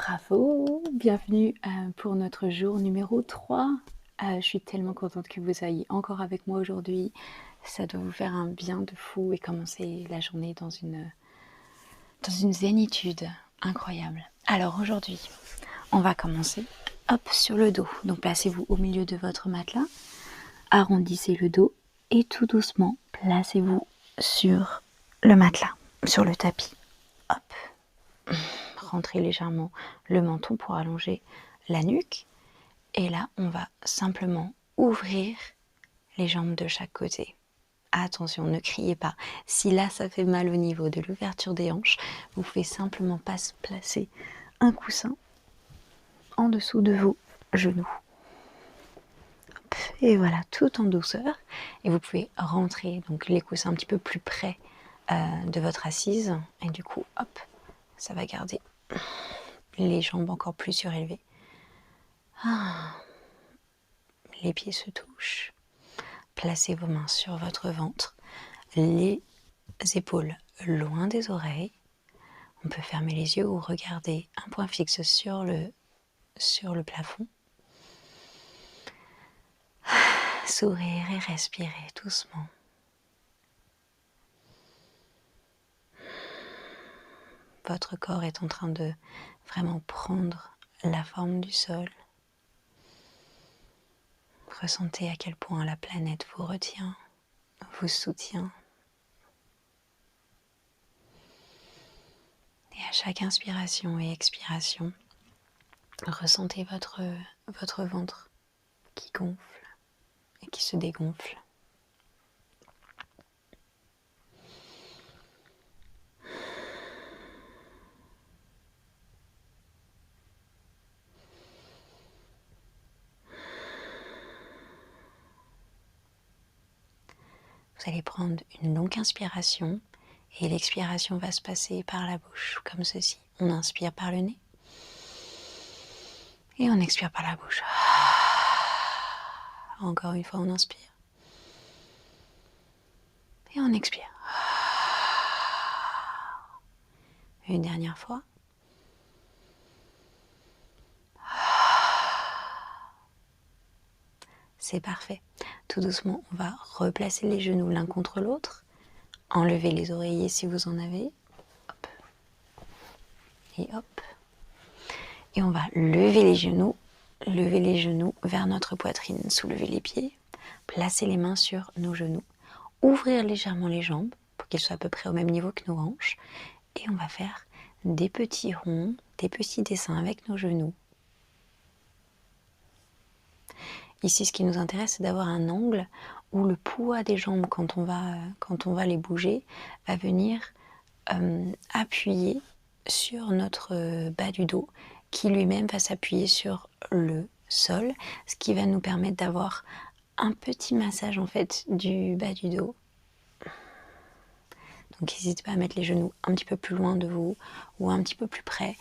Bravo, bienvenue pour notre jour numéro 3. Je suis tellement contente que vous soyez encore avec moi aujourd'hui. Ça doit vous faire un bien de fou et commencer la journée dans une zénitude incroyable. Alors aujourd'hui, on va commencer sur le dos. Donc placez-vous au milieu de votre matelas, arrondissez le dos et tout doucement, placez-vous sur le matelas, sur le tapis. Hop. Rentrez légèrement le menton pour allonger la nuque. Et là, on va simplement ouvrir les jambes de chaque côté. Attention, ne criez pas. Si là, ça fait mal au niveau de l'ouverture des hanches, vous pouvez simplement placer un coussin en dessous de vos genoux. Hop, et voilà, tout en douceur. Et vous pouvez rentrer donc les coussins un petit peu plus près de votre assise. Et du coup, hop, ça va garder les jambes encore plus surélevées. Les pieds se touchent. Placez vos mains sur votre ventre, les épaules loin des oreilles. On peut fermer les yeux ou regarder un point fixe sur le plafond. Sourire et respirer doucement. Votre corps est en train de vraiment prendre la forme du sol. Ressentez à quel point la planète vous retient, vous soutient. Et à chaque inspiration et expiration, ressentez votre ventre qui gonfle et qui se dégonfle. Vous allez prendre une longue inspiration et l'expiration va se passer par la bouche, comme ceci. On inspire par le nez et on expire par la bouche. Encore une fois, on inspire et on expire. Une dernière fois. C'est parfait. Tout doucement, on va replacer les genoux l'un contre l'autre. Enlevez les oreillers si vous en avez. Hop. Et hop. Et on va lever les genoux vers notre poitrine. Soulever les pieds. Placer les mains sur nos genoux. Ouvrir légèrement les jambes pour qu'elles soient à peu près au même niveau que nos hanches. Et on va faire des petits ronds, des petits dessins avec nos genoux. Ici, ce qui nous intéresse, c'est d'avoir un angle où le poids des jambes, quand on va les bouger, va venir appuyer sur notre bas du dos, qui lui-même va s'appuyer sur le sol, ce qui va nous permettre d'avoir un petit massage en fait du bas du dos. Donc n'hésitez pas à mettre les genoux un petit peu plus loin de vous ou un petit peu plus près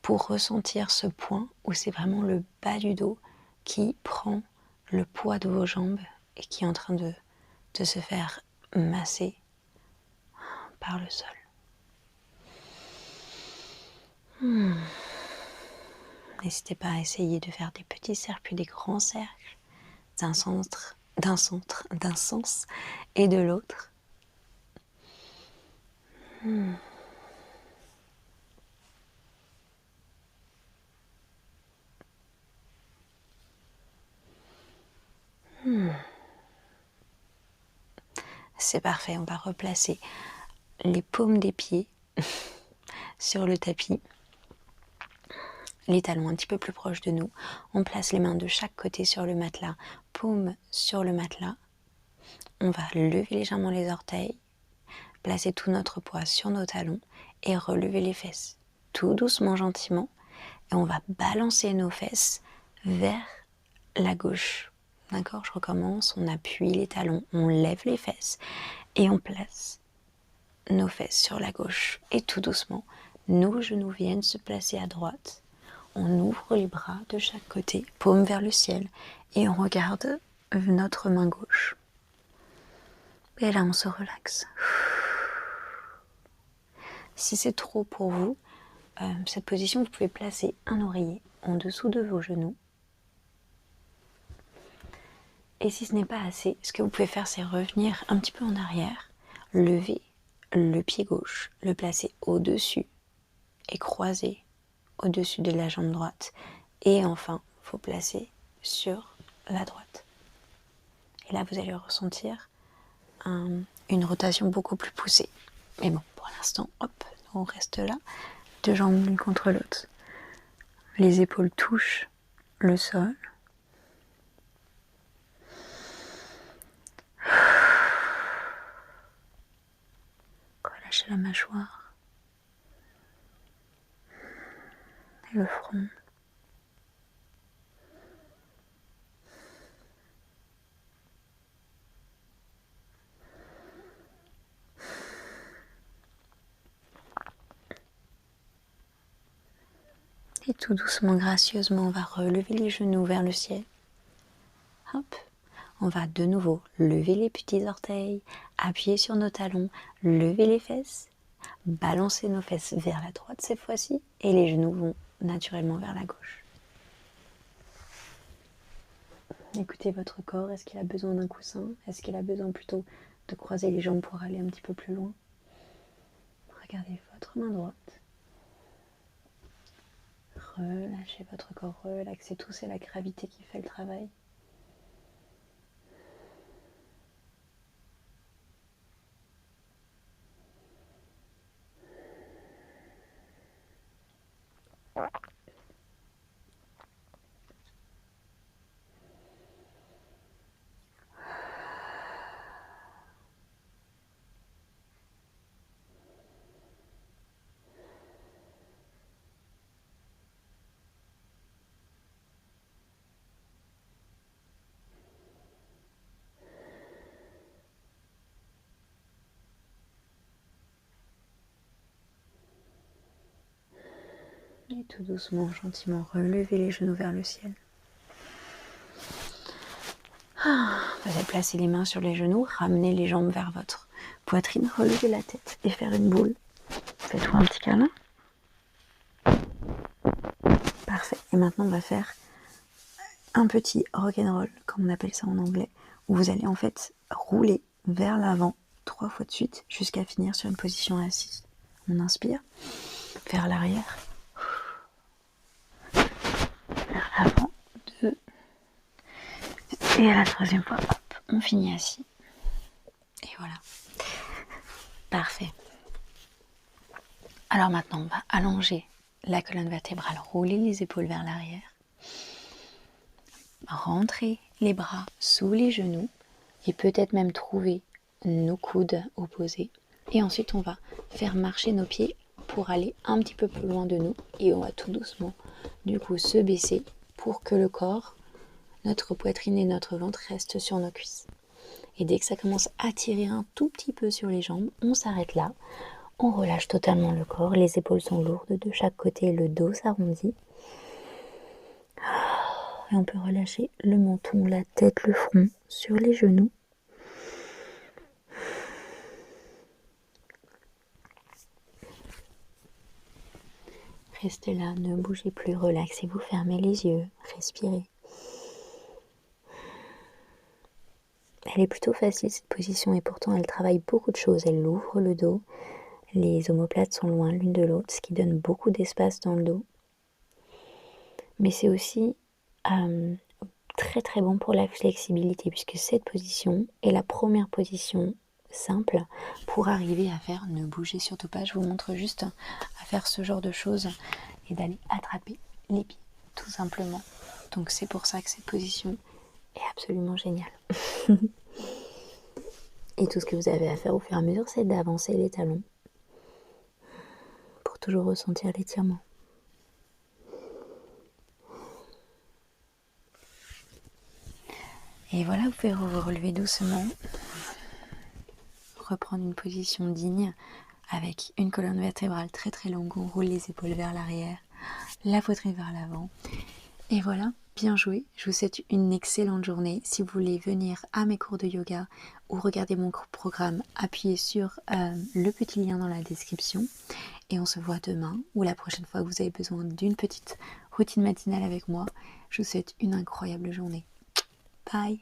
pour ressentir ce point où c'est vraiment le bas du dos qui prend le poids de vos jambes et qui est en train de se faire masser par le sol. N'hésitez pas à essayer de faire des petits cercles puis des grands cercles d'un sens et de l'autre. C'est parfait, on va replacer les paumes des pieds sur le tapis, les talons un petit peu plus proches de nous. On place les mains de chaque côté sur le matelas, paumes sur le matelas. On va lever légèrement les orteils, placer tout notre poids sur nos talons et relever les fesses tout doucement, gentiment. Et on va balancer nos fesses vers la gauche. D'accord, je recommence, on appuie les talons, on lève les fesses et on place nos fesses sur la gauche. Et tout doucement, nos genoux viennent se placer à droite. On ouvre les bras de chaque côté, paume vers le ciel, et on regarde notre main gauche. Et là, on se relaxe. Si c'est trop pour vous, cette position, vous pouvez placer un oreiller en dessous de vos genoux. Et si ce n'est pas assez, ce que vous pouvez faire, c'est revenir un petit peu en arrière, lever le pied gauche, le placer au-dessus et croiser au-dessus de la jambe droite. Et enfin, il faut placer sur la droite. Et là, vous allez ressentir une rotation beaucoup plus poussée. Mais bon, pour l'instant, hop, on reste là, deux jambes l'une contre l'autre. Les épaules touchent le sol. Relâchez la mâchoire et le front. Et tout doucement, gracieusement, on va relever les genoux vers le ciel. Hop. On va de nouveau lever les petits orteils, appuyer sur nos talons, lever les fesses, balancer nos fesses vers la droite cette fois-ci et les genoux vont naturellement vers la gauche. Écoutez votre corps, est-ce qu'il a besoin d'un coussin? Est-ce qu'il a besoin plutôt de croiser les jambes pour aller un petit peu plus loin? Regardez votre main droite. Relâchez votre corps, relaxez tout, c'est la gravité qui fait le travail. Et tout doucement, gentiment, relevez les genoux vers le ciel. Vous allez placer les mains sur les genoux, ramener les jambes vers votre poitrine, relever la tête et faire une boule. Faites-vous un petit câlin. Parfait. Et maintenant, on va faire un petit rock'n'roll, comme on appelle ça en anglais, où vous allez en fait rouler vers l'avant 3 fois de suite jusqu'à finir sur une position assise. On inspire, vers l'arrière, vers l'avant, 2, et à la troisième fois, hop, on finit assis. Et voilà. Parfait. Alors maintenant, on va allonger la colonne vertébrale, rouler les épaules vers l'arrière, rentrer les bras sous les genoux et peut-être même trouver nos coudes opposés. Et ensuite, on va faire marcher nos pieds pour aller un petit peu plus loin de nous et on va tout doucement, du coup, se baisser pour que le corps, notre poitrine et notre ventre restent sur nos cuisses. Et dès que ça commence à tirer un tout petit peu sur les jambes, on s'arrête là. On relâche totalement le corps, les épaules sont lourdes de chaque côté, le dos s'arrondit. Et on peut relâcher le menton, la tête, le front sur les genoux. Restez là, ne bougez plus, relaxez-vous, fermez les yeux, respirez. Elle est plutôt facile cette position et pourtant elle travaille beaucoup de choses. Elle ouvre le dos, les omoplates sont loin l'une de l'autre, ce qui donne beaucoup d'espace dans le dos. Mais c'est aussi très très bon pour la flexibilité puisque cette position est la première position simple pour arriver à faire, ne bougez surtout pas, je vous montre juste à faire ce genre de choses et d'aller attraper les pieds tout simplement. Donc c'est pour ça que cette position est absolument géniale. Et tout ce que vous avez à faire au fur et à mesure, c'est d'avancer les talons pour toujours ressentir l'étirement. Et voilà, vous pouvez vous relever doucement, reprendre une position digne avec une colonne vertébrale très très longue. On roule les épaules vers l'arrière, la poitrine vers l'avant. Et voilà, bien joué. Je vous souhaite une excellente journée. Si vous voulez venir à mes cours de yoga ou regarder mon programme, appuyez sur le petit lien dans la description. Et on se voit demain ou la prochaine fois que vous avez besoin d'une petite routine matinale avec moi. Je vous souhaite une incroyable journée. Bye!